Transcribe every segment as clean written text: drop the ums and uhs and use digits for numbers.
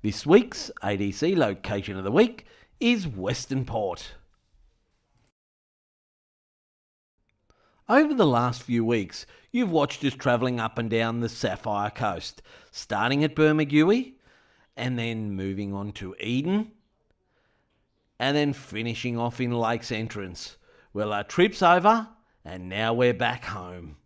This week's ADC location of the week is Western Port. Over the last few weeks, you've watched us travelling up and down the Saphire coast, starting at Bermagui, and then moving on to Eden, and then finishing off in Lakes Entrance. Well, our trip's over, and now we're back home.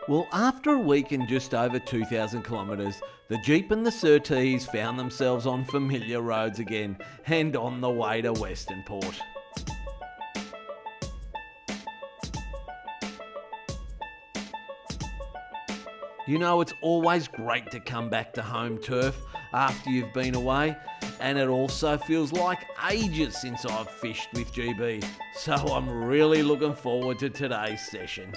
Well, after a week and just over 2,000 kilometres, the Jeep and the Surtees found themselves on familiar roads again and on the way to Western Port. You know, it's always great to come back to home turf after you've been away, and it also feels like ages since I've fished with GB, so I'm really looking forward to today's session.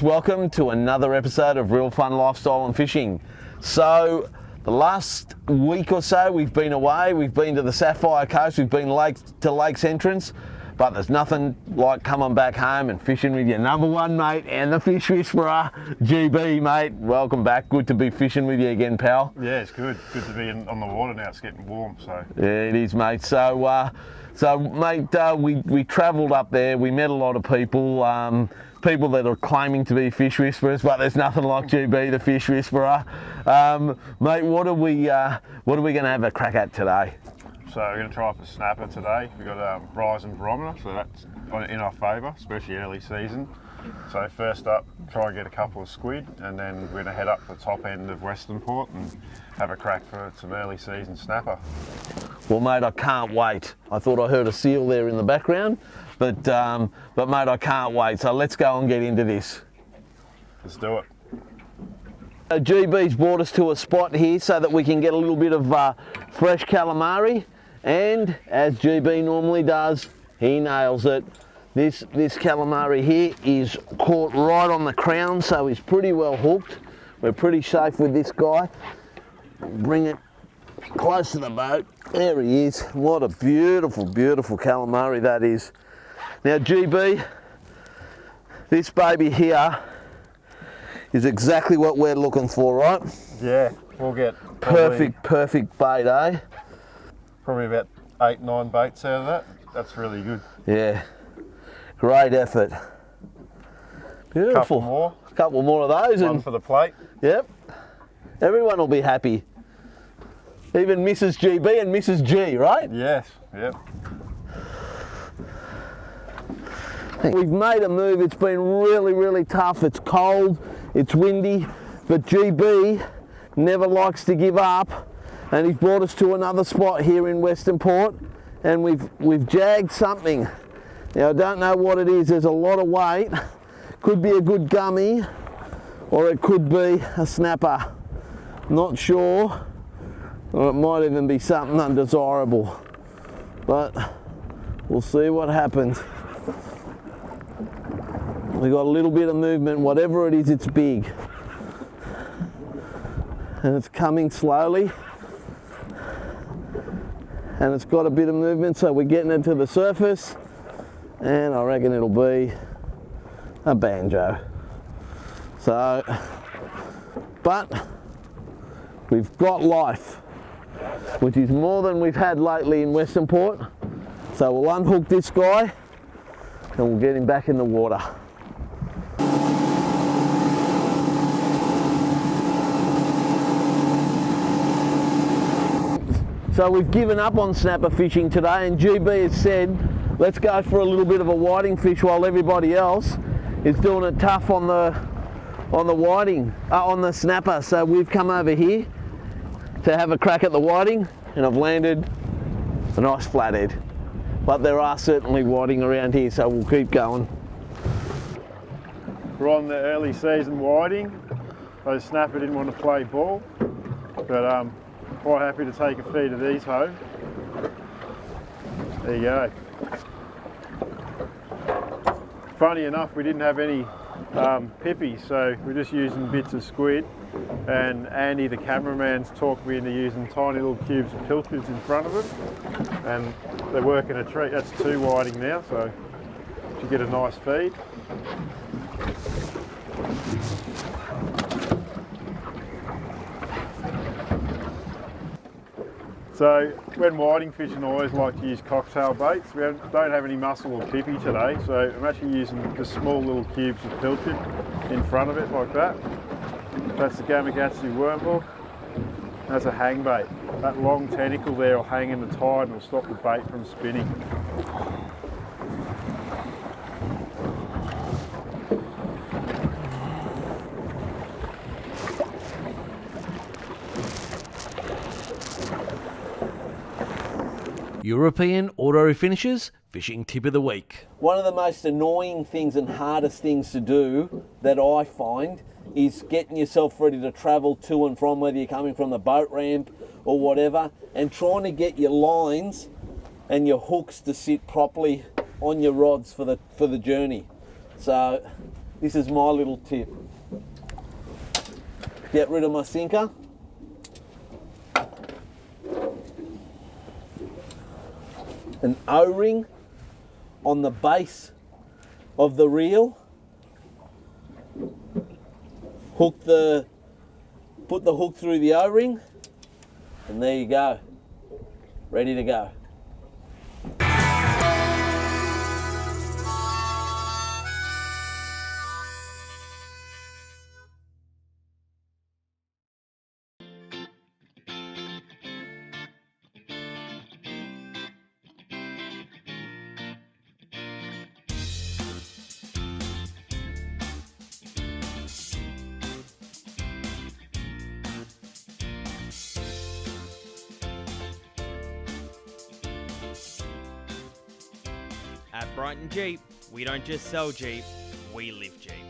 Welcome to another episode of Real Fun Lifestyle and Fishing. So the last week or so we've been away, we've been to the Saphire coast, we've been to Lakes Entrance, but there's nothing like coming back home and fishing with your number one mate and the fish whisperer, GB, mate. Welcome back, good to be fishing with you again, pal. Yeah, it's good to be on the water now, it's getting warm. So yeah, it is, mate. So mate, we travelled up there, we met a lot of people, people that are claiming to be fish whisperers, but there's nothing like GB, the fish whisperer. Mate, what are we going to have a crack at today? So we're going to try for snapper today. We've got rise and barometer, so that's in our favour, especially early season. So first up, try and get a couple of squid, and then we're going to head up the top end of Western Port and have a crack for some early season snapper. Well, mate, I can't wait. I thought I heard a seal there in the background, but mate, I can't wait. So let's go and get into this. Let's do it. GB's brought us to a spot here so that we can get a little bit of fresh calamari, and as GB normally does, he nails it. This calamari here is caught right on the crown, so he's pretty well hooked. We're pretty safe with this guy. Bring it close to the boat. There he is. What a beautiful, beautiful calamari that is. Now, GB, this baby here is exactly what we're looking for, right? Yeah, we'll get perfect bait, eh? Probably about 8-9 baits out of that. That's really good. Yeah, great effort. Beautiful. Couple more of those. One for the plate. Yep. Everyone will be happy. Even Mrs. GB and Mrs. G, right? Yes, yep. We've made a move. It's been really, really tough. It's cold, it's windy, but GB never likes to give up, and he's brought us to another spot here in Western Port, and we've jagged something. Now, I don't know what it is. There's a lot of weight. Could be a good gummy, or it could be a snapper. Not sure. Or it might even be something undesirable. But we'll see what happens. We got a little bit of movement. Whatever it is, it's big. And it's coming slowly. And it's got a bit of movement, so we're getting it to the surface. And I reckon it'll be a banjo. So, but we've got life, which is more than we've had lately in Western Port. So we'll unhook this guy and we'll get him back in the water. So we've given up on snapper fishing today, and GB has said, let's go for a little bit of a whiting fish while everybody else is doing it tough on the whiting, on the snapper. So we've come over here to have a crack at the whiting. and I've landed a nice flathead. But there are certainly whiting around here, so we'll keep going. We're on the early season whiting. Those snapper didn't want to play ball, but quite happy to take a feed of these home. There you go. Funny enough, we didn't have any pippies, so we're just using bits of squid, and Andy, the cameraman's talked me into using tiny little cubes of pilchards in front of it, and they're working a treat. That's 2 whiting now, so you get a nice feed. So when whiting fishing, I always like to use cocktail baits. We don't have any mussel or pippy today, so I'm actually using the small little cubes of pilchard in front of it like that. That's the Gamakatsu worm hook. That's a hang bait. That long tentacle there will hang in the tide and will stop the bait from spinning. European auto finishes fishing tip of the week. One of the most annoying things and hardest things to do that I find is getting yourself ready to travel to and from, whether you're coming from the boat ramp or whatever, and trying to get your lines and your hooks to sit properly on your rods for the journey. So this is my little tip. Get rid of my sinker. An O-ring on the base of the reel. Put the hook through the O-ring, and there you go. Ready to go. At Brighton Jeep, we don't just sell Jeep, we live Jeep.